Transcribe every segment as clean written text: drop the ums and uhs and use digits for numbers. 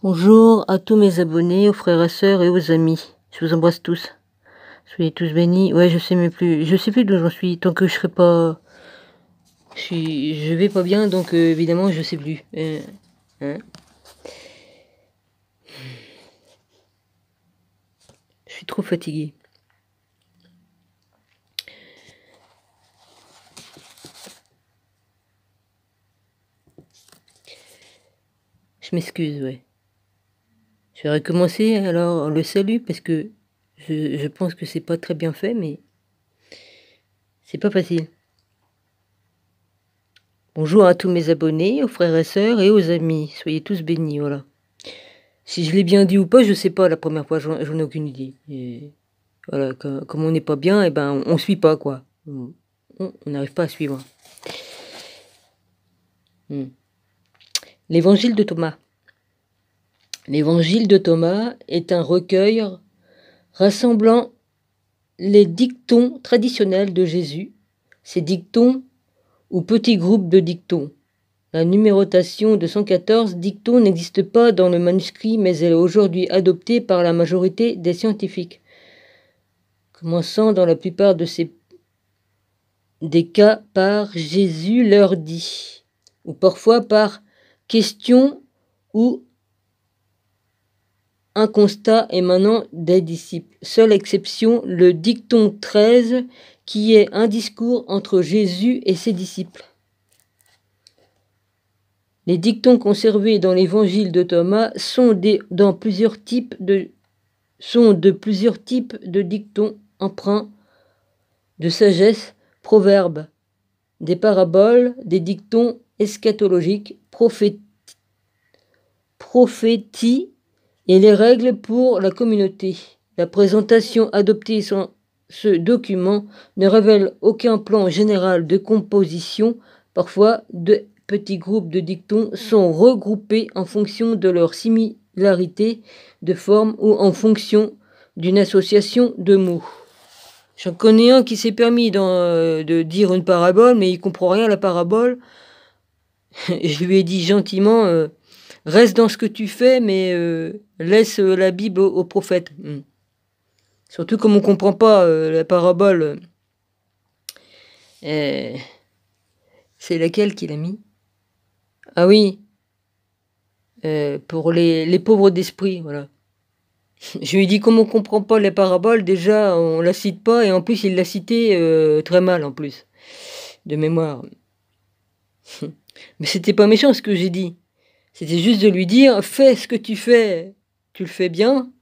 Bonjour à tous mes abonnés, aux frères et sœurs et aux amis. Je vous embrasse tous. Soyez tous bénis. Ouais, je sais plus d'où j'en suis. Tant que je serai pas, je vais pas bien, donc évidemment je sais plus. Hein. Je suis trop fatigué. Je m'excuse, ouais. Je vais recommencer alors le salut parce que je pense que c'est pas très bien fait, mais c'est pas facile. Bonjour à tous mes abonnés, aux frères et sœurs et aux amis. Soyez tous bénis, voilà. Si je l'ai bien dit ou pas, je sais pas. La première fois, j'en ai aucune idée. Et voilà, comme on n'est pas bien, et ben on suit pas quoi. On n'arrive pas à suivre. L'évangile de Thomas. L'évangile de Thomas est un recueil rassemblant les dictons traditionnels de Jésus, ces dictons ou petits groupes de dictons. La numérotation de 114 dictons n'existe pas dans le manuscrit, mais elle est aujourd'hui adoptée par la majorité des scientifiques. Commençant dans la plupart des cas par Jésus leur dit, ou parfois par question ou un constat émanant des disciples. Seule exception, le dicton 13, qui est un discours entre Jésus et ses disciples. Les dictons conservés dans l'évangile de Thomas sont de plusieurs types de dictons empreints de sagesse, proverbes, des paraboles, des dictons eschatologiques, prophéties et les règles pour la communauté. La présentation adoptée sur ce document ne révèle aucun plan général de composition. Parfois, de petits groupes de dictons sont regroupés en fonction de leur similarité de forme ou en fonction d'une association de mots. J'en connais un qui s'est permis de dire une parabole, mais il comprend rien à la parabole. Je lui ai dit gentiment, reste dans ce que tu fais, mais laisse la Bible au prophète. Surtout comme on comprend pas la parabole. C'est laquelle qu'il a mis? Ah oui, pour les pauvres d'esprit, voilà. Je lui ai dit, comme on comprend pas les paraboles, déjà on la cite pas, et en plus il l'a cité très mal en plus, de mémoire. Mais c'était pas méchant ce que j'ai dit. C'était juste de lui dire, fais ce que tu fais, tu le fais bien,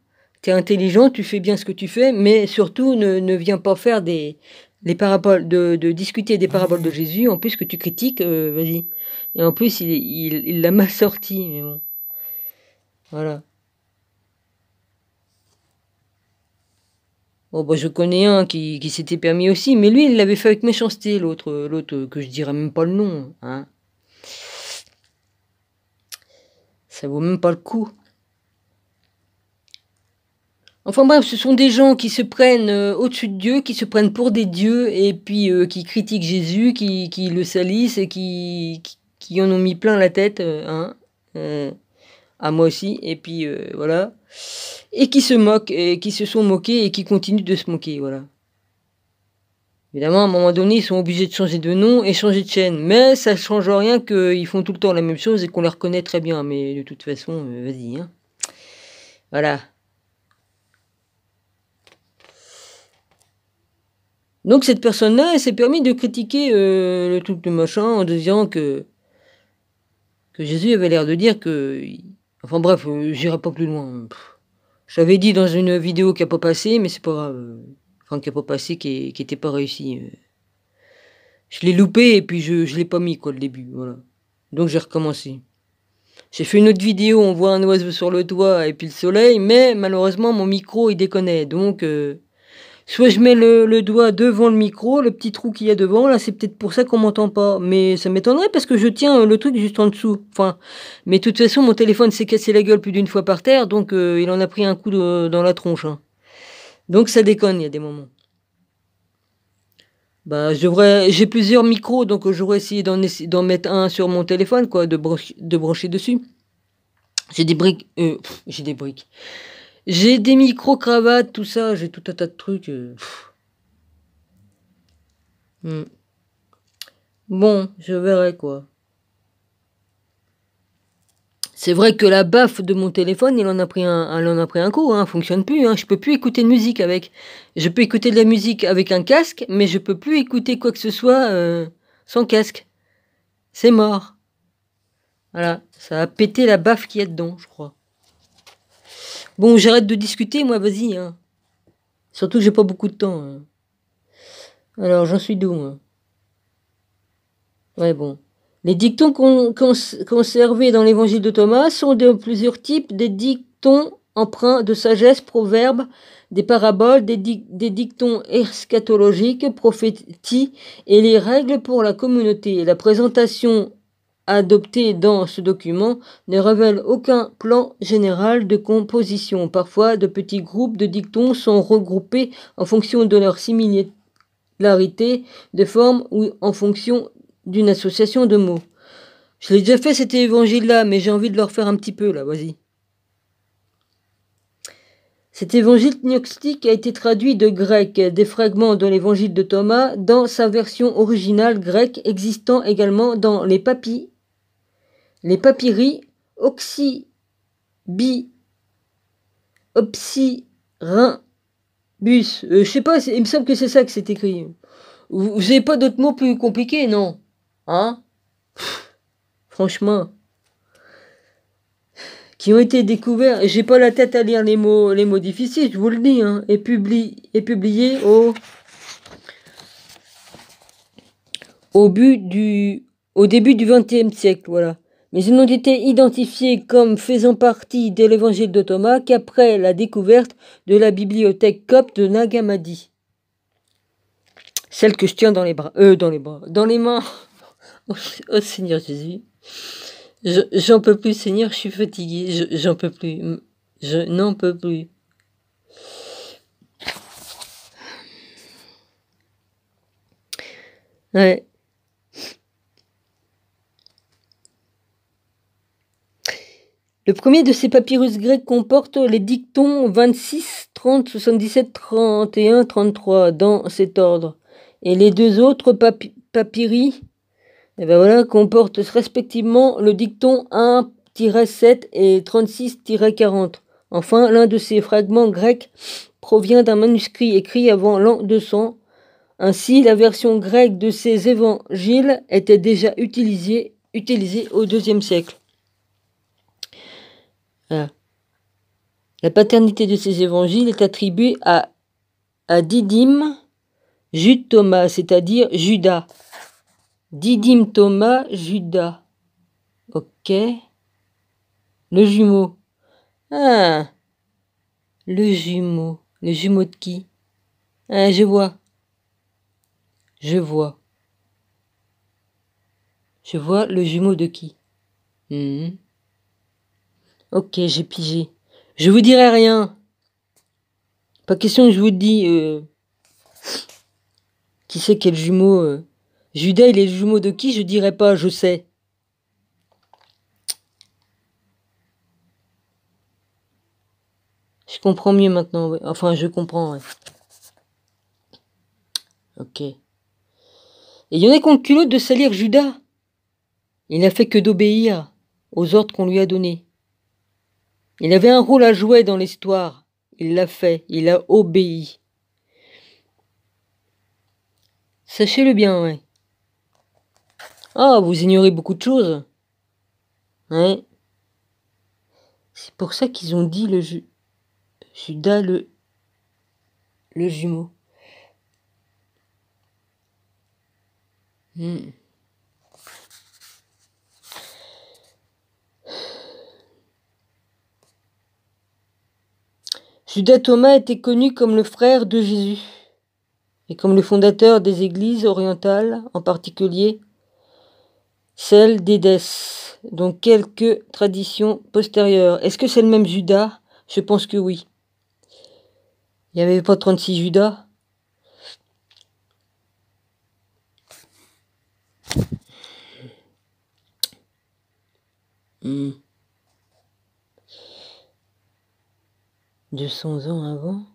tu es intelligent, tu fais bien ce que tu fais, mais surtout ne viens pas faire les paraboles, de discuter des paraboles de Jésus, en plus que tu critiques, vas-y. Et en plus, il l'a mal sorti, mais bon. Voilà. Bon, bah, je connais un qui s'était permis aussi, mais lui, il l'avait fait avec méchanceté, l'autre que je dirais même pas le nom, hein. Ça vaut même pas le coup. Enfin bref, ce sont des gens qui se prennent au-dessus de Dieu, qui se prennent pour des dieux, et puis qui critiquent Jésus, qui le salissent, et qui en ont mis plein la tête, à moi aussi, et puis voilà. Et qui se moquent, et qui se sont moqués, et qui continuent de se moquer, voilà. Évidemment, à un moment donné, ils sont obligés de changer de nom et changer de chaîne. Mais ça ne change rien qu'ils font tout le temps la même chose et qu'on les reconnaît très bien. Mais de toute façon, vas-y, hein. Voilà. Donc cette personne-là, elle s'est permis de critiquer le truc de machin en disant que Jésus avait l'air de dire que... Enfin bref, j'irai pas plus loin. J'avais dit dans une vidéo qui n'a pas passé, mais c'est pas grave. Enfin, qui n'a pas passé, qui n'était pas réussi. Je l'ai loupé et puis je l'ai pas mis, quoi, le début, voilà. Donc j'ai recommencé. J'ai fait une autre vidéo, on voit un oiseau sur le toit et puis le soleil, mais malheureusement mon micro il déconne. Donc soit je mets le doigt devant le micro, le petit trou qu'il y a devant, là c'est peut-être pour ça qu'on m'entend pas. Mais ça m'étonnerait parce que je tiens le truc juste en dessous. Enfin, mais de toute façon mon téléphone s'est cassé la gueule plus d'une fois par terre, donc il en a pris un coup dans la tronche. Hein. Donc ça déconne, il y a des moments. Bah j'ai plusieurs micros, donc j'aurais essayé d'en mettre un sur mon téléphone, quoi, de brancher dessus. J'ai des briques. J'ai des briques. J'ai des micro-cravates, tout ça. J'ai tout un tas de trucs. Bon, je verrai quoi. C'est vrai que la baffe de mon téléphone, elle en a pris un coup, hein, fonctionne plus, hein. Je peux plus écouter de musique avec. Je peux écouter de la musique avec un casque, mais je peux plus écouter quoi que ce soit sans casque. C'est mort. Voilà, ça a pété la baffe qu'il y a dedans, je crois. Bon, j'arrête de discuter, moi, vas-y, hein. Surtout que j'ai pas beaucoup de temps. Hein. Alors, j'en suis d'où, moi? Ouais, bon. Les dictons conservés dans l'évangile de Thomas sont de plusieurs types, des dictons empreints de sagesse, proverbes, des paraboles, des dictons eschatologiques, prophéties et les règles pour la communauté. La présentation adoptée dans ce document ne révèle aucun plan général de composition. Parfois, de petits groupes de dictons sont regroupés en fonction de leur similarité de forme ou en fonction d'une association de mots. Je l'ai déjà fait cet évangile-là, mais j'ai envie de le refaire un petit peu, là, vas-y. Cet évangile gnostique a été traduit de grec, des fragments de l'évangile de Thomas dans sa version originale grecque, existant également dans les papyri Opsyrhynbus. Je sais pas, il me semble que c'est ça que c'est écrit. Vous n'avez pas d'autres mots plus compliqués, non? Hein? Franchement. Qui ont été découverts, j'ai pas la tête à lire les mots difficiles, je vous le dis, hein, et publié au début du XXe siècle, voilà. Mais ils n'ont été identifiés comme faisant partie de l'évangile de Thomas qu'après la découverte de la bibliothèque copte de Nag Hammadi. Celle que je tiens dans les bras, dans les mains. Oh Seigneur Jésus. J'en peux plus, Seigneur, je suis fatigué, j'en peux plus. Je n'en peux plus. Ouais. Le premier de ces papyrus grecs comporte les dictons 26, 30, 77, 31, 33 dans cet ordre. Et les deux autres papyri comportent respectivement le dicton 1-7 et 36-40. Enfin, l'un de ces fragments grecs provient d'un manuscrit écrit avant l'an 200. Ainsi, la version grecque de ces évangiles était déjà utilisée au IIe siècle. Voilà. La paternité de ces évangiles est attribuée à Didyme, Jude Thomas, c'est-à-dire Judas. Didyme Thomas, Judas. Ok. Le jumeau. Ah. Le jumeau. Le jumeau de qui? Ah, je vois. Je vois le jumeau de qui? Ok, j'ai pigé. Je vous dirai rien. Pas question que je vous dis qui c'est quel jumeau. Judas, il est le jumeau de qui? Je dirai pas, je sais. Je comprends mieux maintenant. Ouais. Enfin, je comprends. Ouais. Ok. Et il y en a qui ont le culot de salir Judas. Il n'a fait que d'obéir aux ordres qu'on lui a donnés. Il avait un rôle à jouer dans l'histoire. Il l'a fait. Il a obéi. Sachez-le bien, ouais. Ah, vous ignorez beaucoup de choses. Ouais. C'est pour ça qu'ils ont dit Judas le jumeau. Judas Thomas était connu comme le frère de Jésus et comme le fondateur des églises orientales, en particulier celle d'Édesse, dont quelques traditions postérieures. Est-ce que c'est le même Judas? Je pense que oui. Il n'y avait pas 36 Judas? 200 ans avant.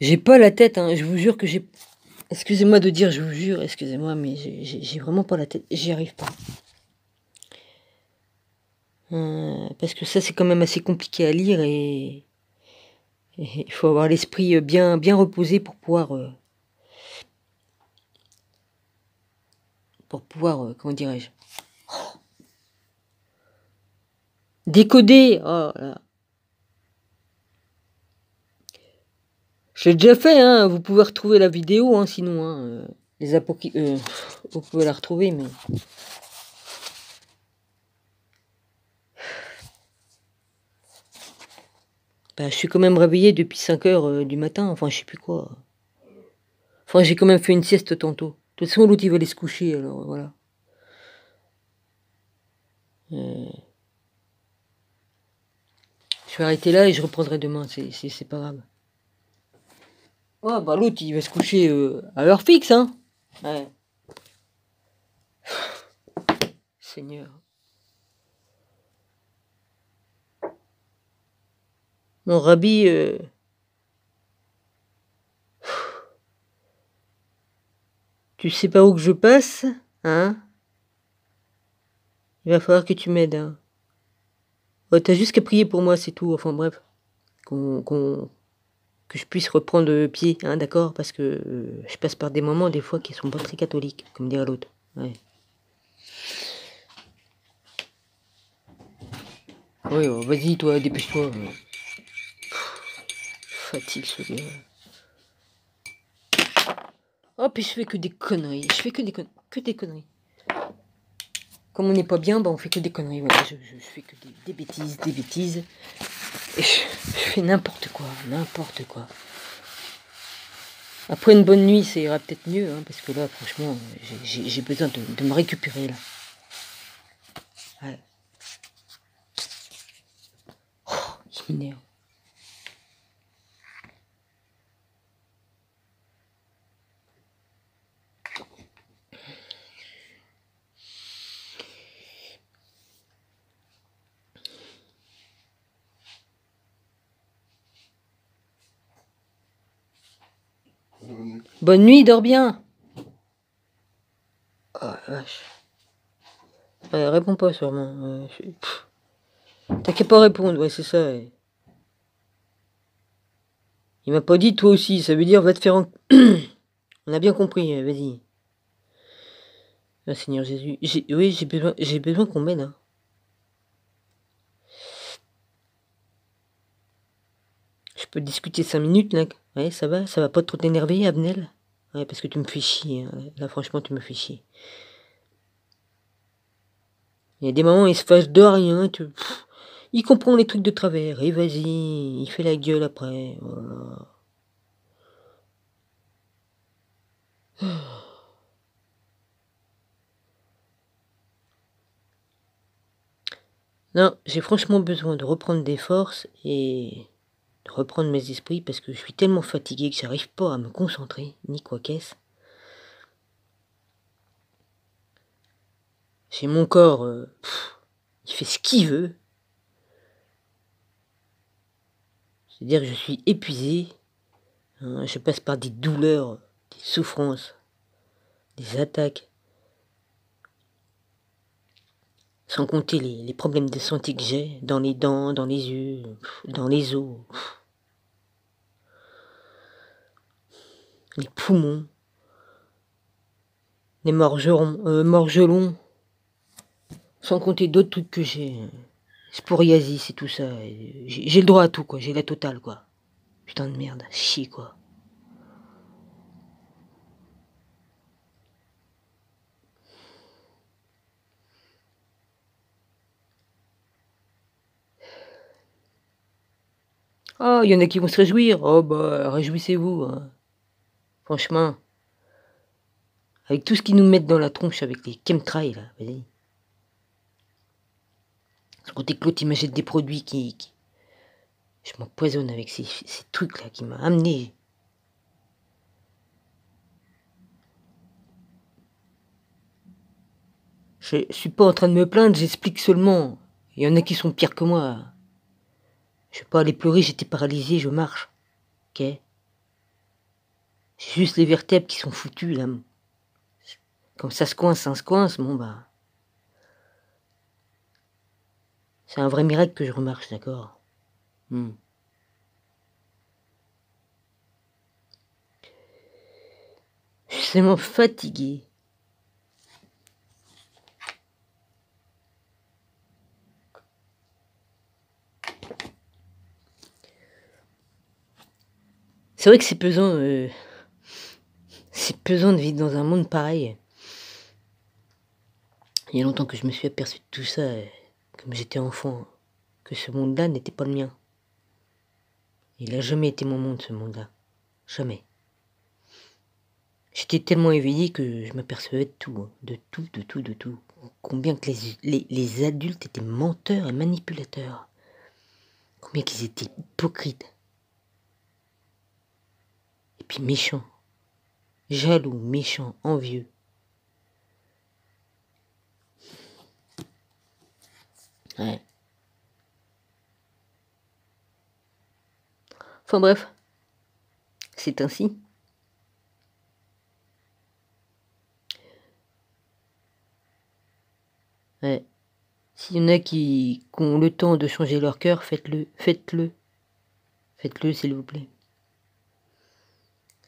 J'ai pas la tête, hein, je vous jure que j'ai... Excusez-moi de dire, je vous jure, excusez-moi, mais j'ai vraiment pas la tête, j'y arrive pas. Parce que ça, c'est quand même assez compliqué à lire et il faut avoir l'esprit bien, bien reposé pour pouvoir, comment dirais-je, décoder. Oh là. J'ai déjà fait, hein, vous pouvez retrouver la vidéo, hein, sinon, hein, les apocalypses, vous pouvez la retrouver, mais... Bah, je suis quand même réveillé depuis 5 heures du matin, enfin, je sais plus quoi. Enfin, j'ai quand même fait une sieste tantôt. De toute façon, l'autre, il va aller se coucher, alors voilà. Je vais arrêter là et je reprendrai demain, c'est pas grave. Ouais, bah l'autre, il va se coucher à l'heure fixe, hein. Ouais. Seigneur. Mon Rabbi, tu sais pas où que je passe, hein? Il va falloir que tu m'aides, hein. Ouais, t'as juste qu'à prier pour moi, c'est tout. Enfin bref, que je puisse reprendre pied, hein, d'accord? Parce que je passe par des moments, des fois, qui sont pas très catholiques, comme dirait l'autre. Ouais. Ouais, vas-y, toi, dépêche-toi. Fatigue, ce gars. Oh, puis je fais que des conneries. Je fais que des conneries. Comme on n'est pas bien, bah on fait que des conneries. Voilà, je fais que des bêtises. Et je fais n'importe quoi, n'importe quoi. Après une bonne nuit, ça ira peut-être mieux, hein, parce que là, franchement, j'ai besoin de me récupérer, là. Ouais. Oh, il m'énerve. Bonne nuit, dors bien. Oh la vache. Réponds pas sûrement. T'inquiète pas répondre, ouais, c'est ça. Ouais. Il m'a pas dit toi aussi, ça veut dire va te faire en... On a bien compris, vas-y. Ah, Seigneur Jésus. Oui, j'ai besoin qu'on m'aide. Hein. Je peux discuter 5 minutes, là. Ouais, ça va pas trop t'énerver, Abnel? Ouais, parce que tu me fais chier. Hein. Là, franchement, tu me fais chier. Il y a des moments, il se fâche de rien. Il comprend les trucs de travers. Et vas-y, il fait la gueule après. Voilà. Non, j'ai franchement besoin de reprendre des forces et de reprendre mes esprits parce que je suis tellement fatigué que j'arrive pas à me concentrer, ni quoi qu'est-ce. J'ai mon corps, il fait ce qu'il veut. C'est-à-dire que je suis épuisé. Hein, je passe par des douleurs, des souffrances, des attaques. Sans compter les problèmes de santé que j'ai dans les dents, dans les yeux, dans les os, les poumons, les morgelons, sans compter d'autres trucs que j'ai. Sporiasis et tout ça. J'ai le droit à tout, quoi. J'ai la totale, quoi. Putain de merde. Chier, quoi. Oh, il y en a qui vont se réjouir. Oh, bah, réjouissez-vous. Hein. Franchement. Avec tout ce qu'ils nous mettent dans la tronche avec les chemtrails, là. Vas-y. Sans compter que l'autre, il m'achète des produits qui... Je m'empoisonne avec ces trucs-là qui m'a amené. Je suis pas en train de me plaindre, j'explique seulement. Il y en a qui sont pires que moi. Je vais pas aller pleurer, j'étais paralysée, je marche. Ok. C'est juste les vertèbres qui sont foutues, là. Comme ça se coince, bon bah. C'est un vrai miracle que je remarche, d'accord. Je suis tellement fatiguée. C'est vrai que c'est pesant de vivre dans un monde pareil. Il y a longtemps que je me suis aperçu de tout ça, comme j'étais enfant, que ce monde-là n'était pas le mien. Il n'a jamais été mon monde, ce monde-là. Jamais. J'étais tellement éveillé que je m'apercevais de tout, hein. De tout. Combien que les adultes étaient menteurs et manipulateurs. Combien qu'ils étaient hypocrites. Et puis méchants. Jaloux, méchants, envieux. Ouais. Enfin bref, c'est ainsi. Ouais. S'il y en a qui ont le temps de changer leur cœur, faites-le. Faites-le. Faites-le, s'il vous plaît.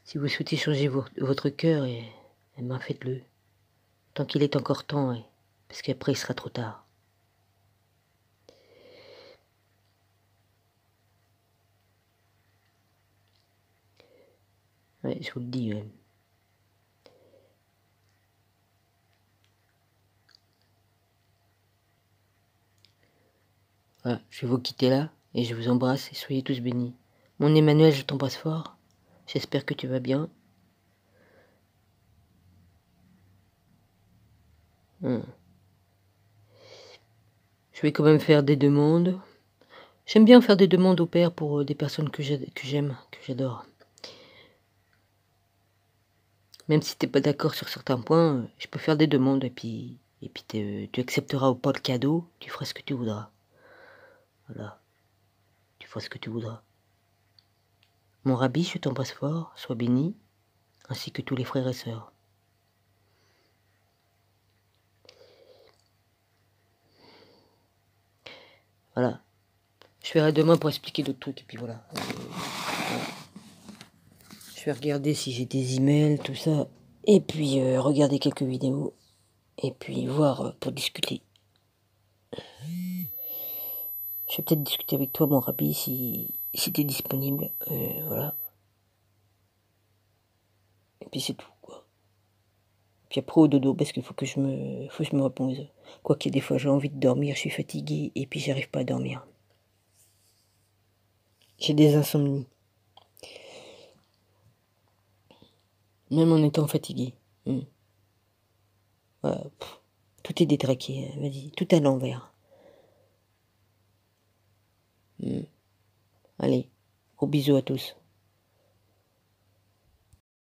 Si vous souhaitez changer votre cœur, ben faites-le. Tant qu'il est encore temps, parce qu'après il sera trop tard. Ouais, je vous le dis. Ouais. Voilà, je vais vous quitter là, et je vous embrasse, et soyez tous bénis. Mon Emmanuel, je t'embrasse fort. J'espère que tu vas bien. Je vais quand même faire des demandes. J'aime bien faire des demandes au Père pour des personnes que j'aime, que j'adore. Même si t'es pas d'accord sur certains points, je peux faire des demandes et puis tu accepteras ou pas le cadeau, tu feras ce que tu voudras. Voilà. Tu feras ce que tu voudras. Mon rabbi, je t'embrasse fort, sois béni, ainsi que tous les frères et sœurs. Voilà. Je verrai demain pour expliquer d'autres trucs et puis voilà. Je vais regarder si j'ai des emails, tout ça. Et puis regarder quelques vidéos. Et puis voir pour discuter. Je vais peut-être discuter avec toi, mon rabbi, si t'es disponible. Voilà. Et puis c'est tout, quoi. Puis après au dodo, parce qu'il faut que je me repose. Quoique des fois j'ai envie de dormir, je suis fatiguée et puis j'arrive pas à dormir. J'ai des insomnies. Même en étant fatigué. Voilà, tout est détraqué, vas-y, tout à l'envers. Allez, gros bisous à tous.